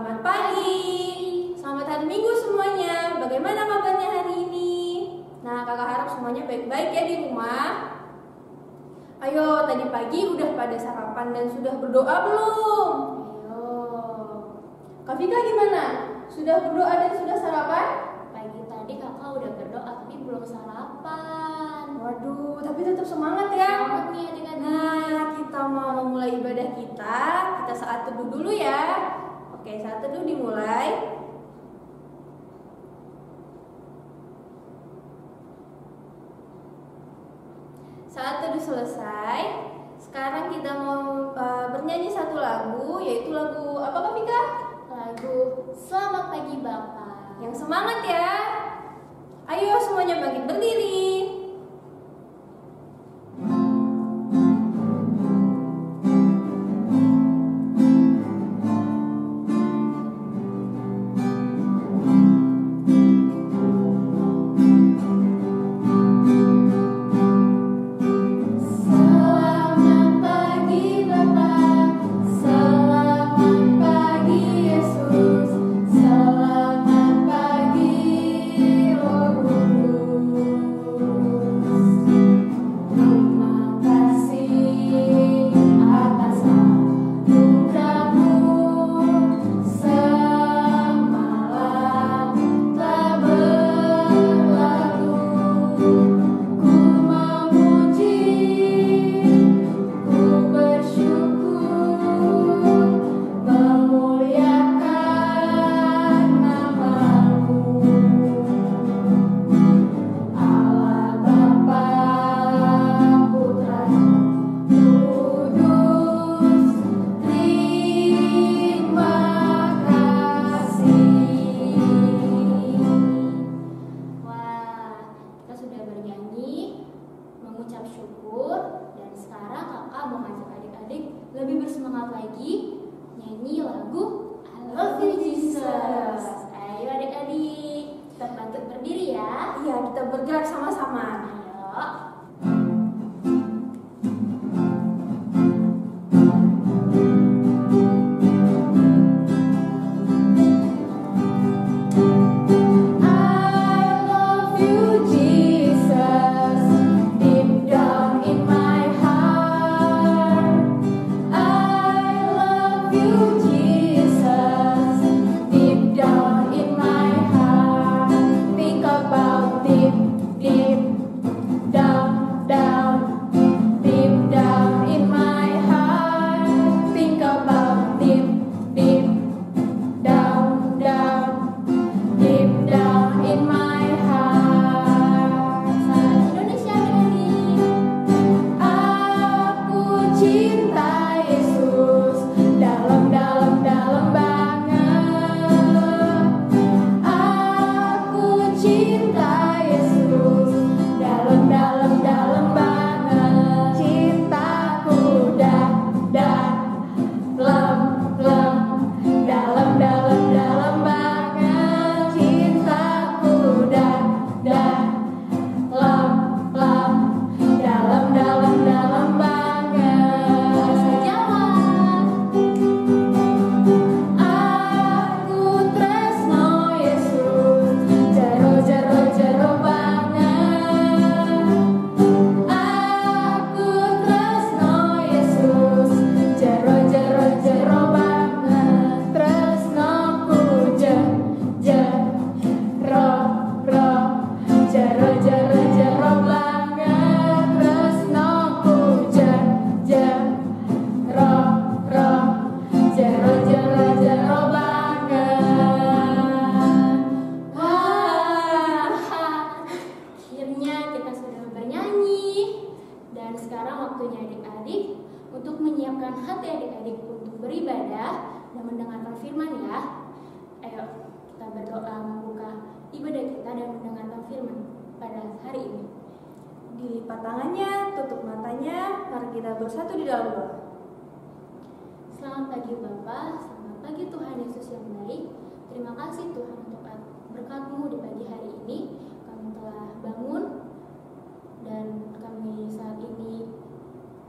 Selamat pagi, selamat hari Minggu semuanya. Bagaimana kabarnya hari ini? Nah, kakak harap semuanya baik-baik ya di rumah. Ayo, tadi pagi udah pada sarapan dan sudah berdoa belum? Ayo. Kak Vika gimana? Sudah berdoa dan sudah sarapan? Pagi tadi kakak udah berdoa tapi belum sarapan. Waduh, tapi tetap semangat ya. Semangat nih adik-adik. Nah, kita mau memulai ibadah kita. Kita saat teduh dulu ya. Oke, saat teduh dimulai. Saat teduh selesai. Sekarang kita mau bernyanyi satu lagu, yaitu lagu apa Kak Vika? Lagu Selamat Pagi Bapak. Yang semangat ya. Ayo semuanya bangkit berdiri. Lebih bersemangat lagi nyanyi lagu I Love You Jesus. Ayo adik-adik, kita bangkit berdiri ya. Iya, kita bergerak sama-sama. Ayo. Menyiapkan hati adik-adik untuk beribadah dan mendengarkan firman ya. Ayo kita berdoa membuka ibadah kita dan mendengarkan firman pada hari ini. Dilipat tangannya, tutup matanya, mari kita bersatu di dalam doa. Selamat pagi Bapa, selamat pagi Tuhan Yesus yang baik. Terima kasih Tuhan untuk berkat-Mu di pagi hari ini. Kami telah bangun dan kami saat ini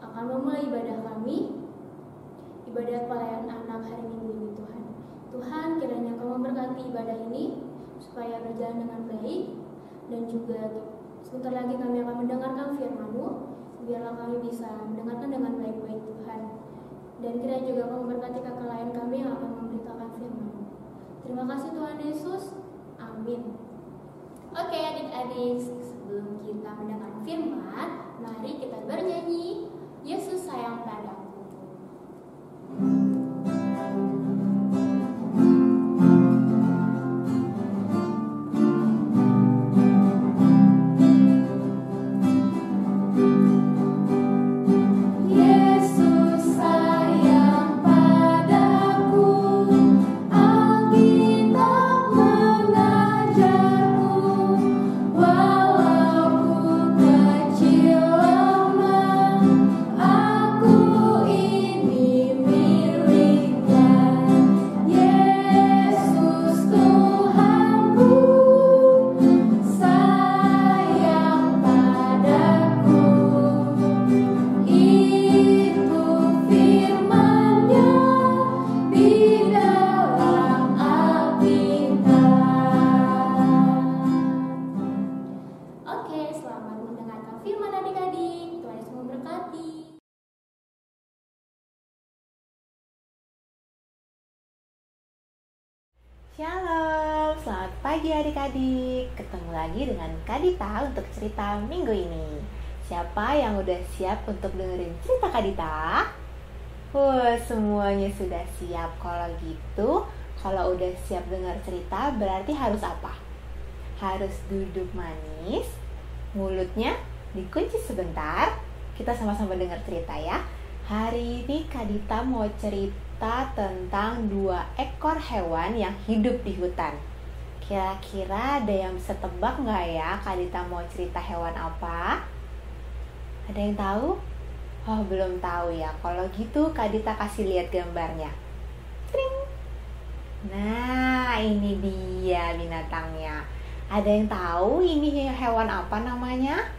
akan memulai ibadah kami, ibadah pelayanan 6 hari Minggu ini Tuhan. Tuhan ibadah ini supaya berjalan dengan baik, dan juga sebentar lagi kami akan mendengarkan firman-Mu. Biarlah kami bisa mendengarkan dengan baik-baik Tuhan, dan kiranya juga Kau memberkati kakak lain kami yang akan memberitakan firman-Mu. Terima kasih Tuhan Yesus, amin. Oke adik-adik, sebelum kita mendengar firman, mari kita bernyanyi Yesus sayang padaku. Shalom, selamat pagi adik-adik. Ketemu lagi dengan Kak Dita untuk cerita minggu ini. Siapa yang udah siap untuk dengerin cerita Kak Dita? Semuanya sudah siap. Kalau gitu, kalau udah siap dengar cerita berarti harus apa? Harus duduk manis, mulutnya dikunci sebentar. Kita sama-sama dengar cerita ya. Hari ini Kak Dita mau cerita tentang 2 ekor hewan yang hidup di hutan. Kira-kira ada yang bisa tebak nggak ya Kak Dita mau cerita hewan apa? Ada yang tahu? Oh, belum tahu ya. Kalau gitu Kak Dita kasih lihat gambarnya. Tring. Nah, ini dia binatangnya. Ada yang tahu ini hewan apa namanya?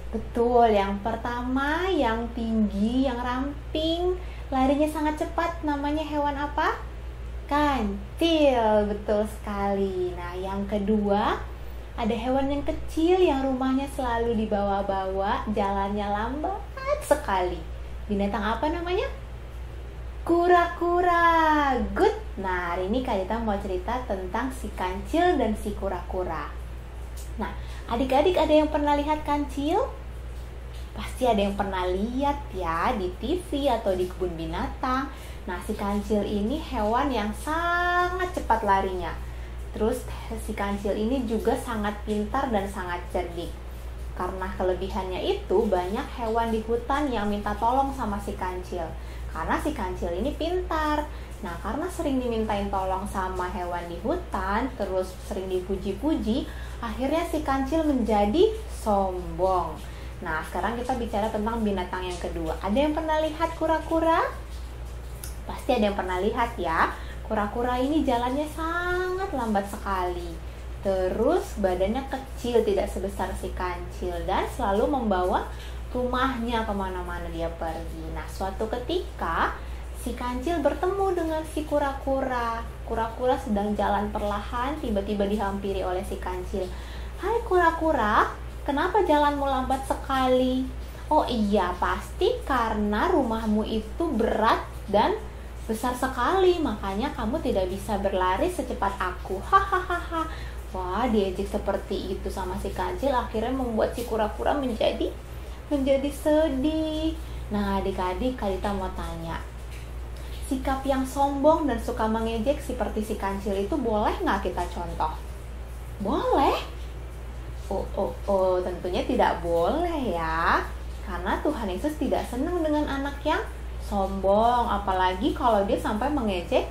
Betul, yang pertama yang tinggi, yang ramping, larinya sangat cepat, namanya hewan apa? Kancil, betul sekali. Nah, yang kedua, ada hewan yang kecil yang rumahnya selalu dibawa-bawa, jalannya lambat sekali. Binatang apa namanya? Kura-kura. Good. Nah, hari ini Kak Dita mau cerita tentang si kancil dan si kura-kura. Nah, adik-adik ada yang pernah lihat kancil? Pasti ada yang pernah lihat ya di TV atau di kebun binatang. Nah, si kancil ini hewan yang sangat cepat larinya. Terus si kancil ini juga sangat pintar dan sangat cerdik. Karena kelebihannya itu, banyak hewan di hutan yang minta tolong sama si kancil. Karena si kancil ini pintar. Nah, karena sering dimintain tolong sama hewan di hutan, terus sering dipuji-puji, akhirnya si kancil menjadi sombong. Nah, sekarang kita bicara tentang binatang yang kedua. Ada yang pernah lihat kura-kura? Pasti ada yang pernah lihat ya. Kura-kura ini jalannya sangat lambat sekali. Terus badannya kecil, tidak sebesar si kancil, dan selalu membawa rumahnya kemana-mana dia pergi. Nah, suatu ketika si kancil bertemu dengan si kura-kura. Kura-kura sedang jalan perlahan, tiba-tiba dihampiri oleh si kancil. Hai kura-kura, kenapa jalanmu lambat sekali? Oh iya, pasti karena rumahmu itu berat dan besar sekali, makanya kamu tidak bisa berlari secepat aku. Hahaha. Wah, diejek seperti itu sama si kancil, akhirnya membuat si kura-kura menjadi sedih. Nah, adik-adik, Kak Dita mau tanya, sikap yang sombong dan suka mengejek seperti si kancil itu boleh nggak kita contoh? Boleh? Tentunya tidak boleh ya. Karena Tuhan Yesus tidak senang dengan anak yang sombong, apalagi kalau dia sampai mengejek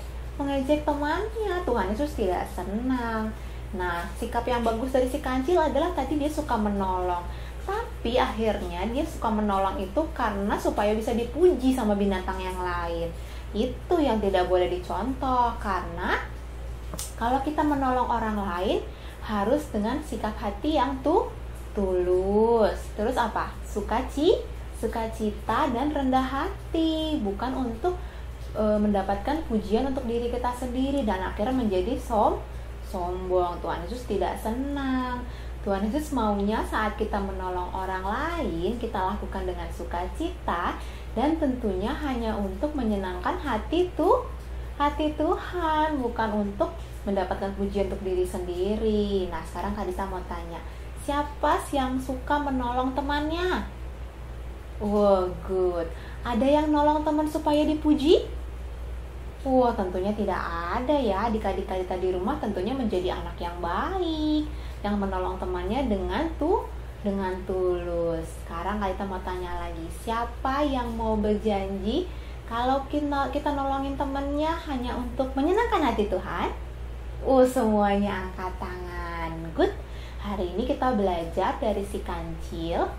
temannya. Tuhan Yesus tidak senang. Nah, sikap yang bagus dari si kancil adalah tadi dia suka menolong. Tapi akhirnya dia suka menolong itu karena supaya bisa dipuji sama binatang yang lain. Itu yang tidak boleh dicontoh, karena kalau kita menolong orang lain harus dengan sikap hati yang tulus. Terus apa? Sukacita dan rendah hati, bukan untuk mendapatkan pujian untuk diri kita sendiri dan akhirnya menjadi sombong. Tuhan Yesus tidak senang. Tuhan Yesus maunya saat kita menolong orang lain, kita lakukan dengan sukacita dan tentunya hanya untuk menyenangkan hati Tuhan, bukan untuk mendapatkan pujian untuk diri sendiri. Nah, sekarang Kak Dita mau tanya, siapa yang suka menolong temannya? Good. Ada yang nolong teman supaya dipuji? Tentunya tidak ada ya. Adik-adik Kak Dita di rumah tentunya menjadi anak yang baik, yang menolong temannya dengan tulus. Sekarang Kak Dita mau tanya lagi, siapa yang mau berjanji kalau kita nolongin temannya hanya untuk menyenangkan hati Tuhan? Semuanya angkat tangan. Good. Hari ini kita belajar dari si kancil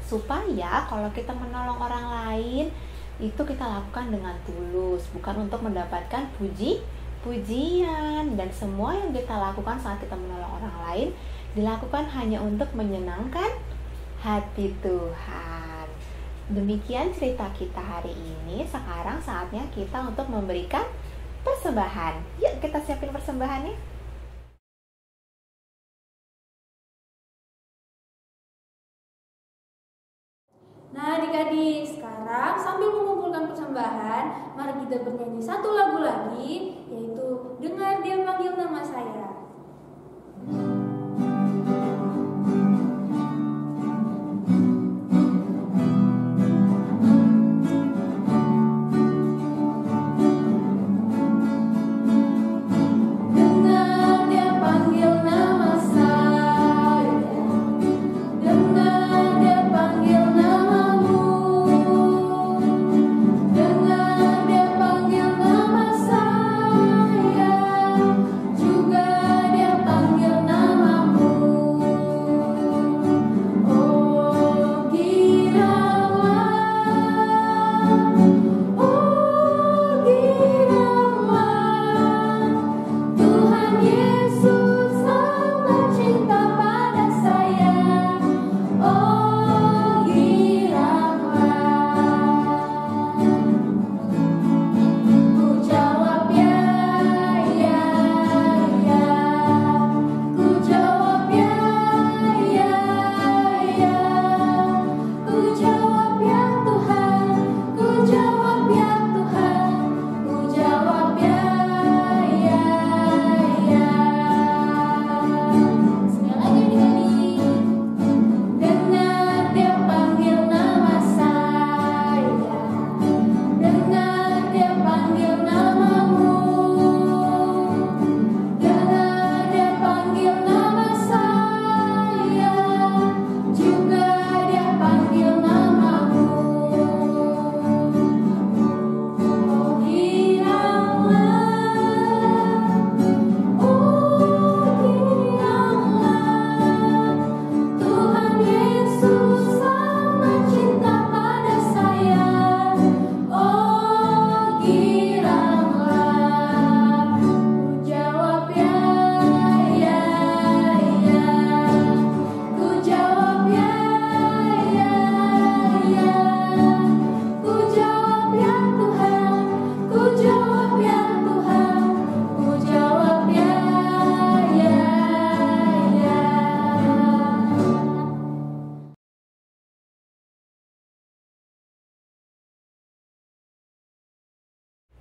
supaya kalau kita menolong orang lain itu kita lakukan dengan tulus, bukan untuk mendapatkan pujian. Dan semua yang kita lakukan saat kita menolong orang lain dilakukan hanya untuk menyenangkan hati Tuhan. Demikian cerita kita hari ini. Sekarang saatnya kita untuk memberikan persembahan. Yuk kita siapin persembahannya. Nah adik-adik, sekarang sambil mengumpulkan persembahan, mari kita bernyanyi satu lagu lagi, yaitu Dengar Dia Panggil Nama Saya.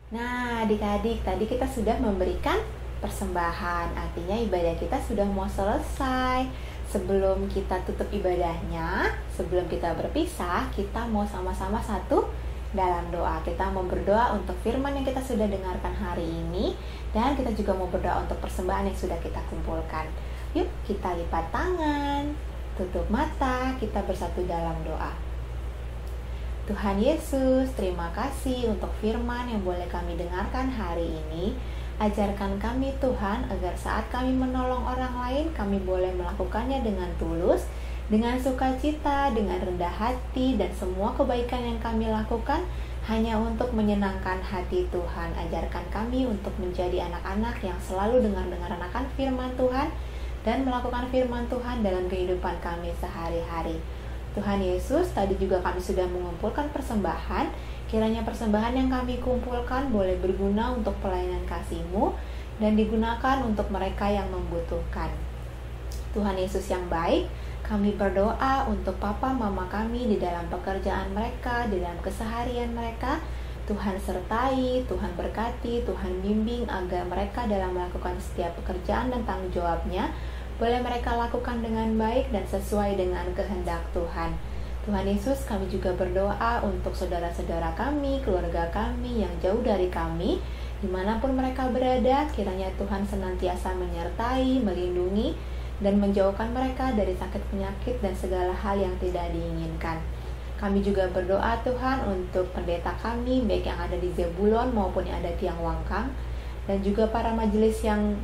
Nah, adik-adik, tadi kita sudah memberikan persembahan, artinya ibadah kita sudah mau selesai. Sebelum kita tutup ibadahnya, sebelum kita berpisah, kita mau sama-sama satu dalam doa. Kita mau berdoa untuk firman yang kita sudah dengarkan hari ini, dan kita juga mau berdoa untuk persembahan yang sudah kita kumpulkan. Yuk, kita lipat tangan, tutup mata, kita bersatu dalam doa. Tuhan Yesus, terima kasih untuk firman yang boleh kami dengarkan hari ini. Ajarkan kami Tuhan, agar saat kami menolong orang lain, kami boleh melakukannya dengan tulus, dengan sukacita, dengan rendah hati, dan semua kebaikan yang kami lakukan hanya untuk menyenangkan hati Tuhan. Ajarkan kami untuk menjadi anak-anak yang selalu dengar-dengar akan firman Tuhan, dan melakukan firman Tuhan dalam kehidupan kami sehari-hari. Tuhan Yesus, tadi juga kami sudah mengumpulkan persembahan. Kiranya persembahan yang kami kumpulkan boleh berguna untuk pelayanan kasih-Mu dan digunakan untuk mereka yang membutuhkan. Tuhan Yesus yang baik, kami berdoa untuk papa mama kami di dalam pekerjaan mereka, di dalam keseharian mereka. Tuhan sertai, Tuhan berkati, Tuhan bimbing agar mereka dalam melakukan setiap pekerjaan dan tanggung jawabnya boleh mereka lakukan dengan baik dan sesuai dengan kehendak Tuhan. Tuhan Yesus, kami juga berdoa untuk saudara-saudara kami, keluarga kami yang jauh dari kami, dimanapun mereka berada. Kiranya Tuhan senantiasa menyertai, melindungi, dan menjauhkan mereka dari sakit penyakit dan segala hal yang tidak diinginkan. Kami juga berdoa Tuhan untuk pendeta kami, baik yang ada di Zebulon maupun yang ada di Tiang Wangkang, dan juga para majelis yang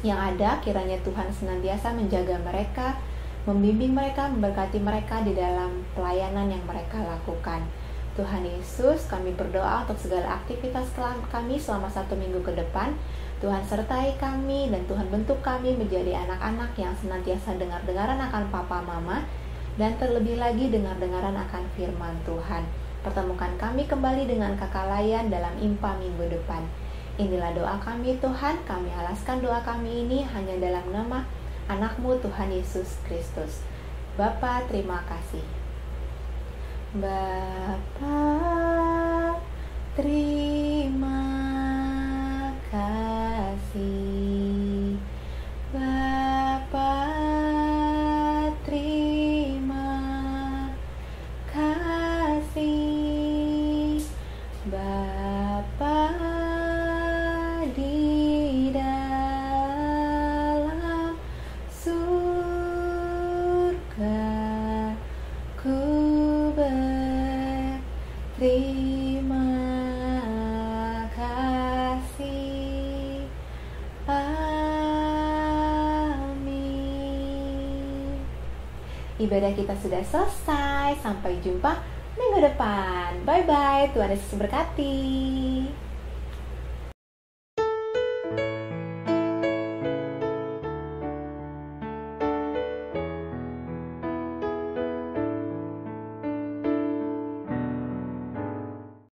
ada. Kiranya Tuhan senantiasa menjaga mereka, membimbing mereka, memberkati mereka di dalam pelayanan yang mereka lakukan. Tuhan Yesus, kami berdoa untuk segala aktivitas kami selama 1 minggu ke depan. Tuhan sertai kami dan Tuhan bentuk kami menjadi anak-anak yang senantiasa dengar-dengaran akan papa mama, dan terlebih lagi dengar-dengaran akan firman Tuhan. Pertemukan kami kembali dengan Kakak Layan dalam IMPA minggu depan. Inilah doa kami Tuhan, kami alaskan doa kami ini hanya dalam nama anak-Mu Tuhan Yesus Kristus. Bapa, terima kasih. Bapa, terima kasih. Bapa, terima kasih. Bapa di dalam surga, ku berterima kasih. Amin. Ibadah kita sudah selesai. Sampai jumpa minggu depan. Bye-bye. Tuhan Yesus berkati.